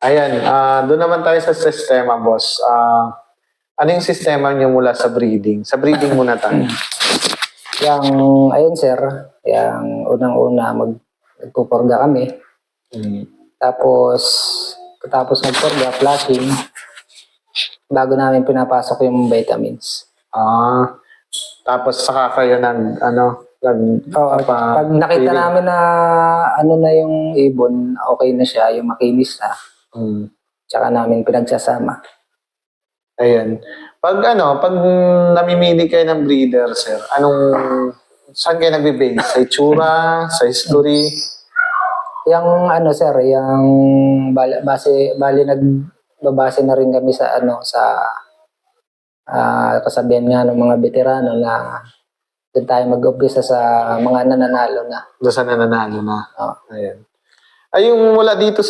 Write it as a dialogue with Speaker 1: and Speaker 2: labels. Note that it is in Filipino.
Speaker 1: Ayan, doon naman tayo sa sistema, boss. Ano yung sistema niyo mula sa breeding? Sa breeding muna tayo.
Speaker 2: Ayun sir, unang-una nagpupurga kami. Tapos, katapos magpurga, flushing, bago namin pinapasok yung vitamins.
Speaker 1: Tapos saka kayo
Speaker 2: Pag nakita namin na na yung ibon, okay na siya, yung makinis na, tsaka namin pinagsasama.
Speaker 1: Ayan. Pag namimili kayo ng breeder, sir, saan kayo nagbe-base? Sa itsura? Sa history?
Speaker 2: Sir, nagbabase na rin kami sa kasabihan nga ng mga veterano na doon tayo mag-umpisa sa mga nananalo na.
Speaker 1: Doon sa nananalo na.
Speaker 2: Oh.
Speaker 1: Ayan. Ay, yung mula dito sa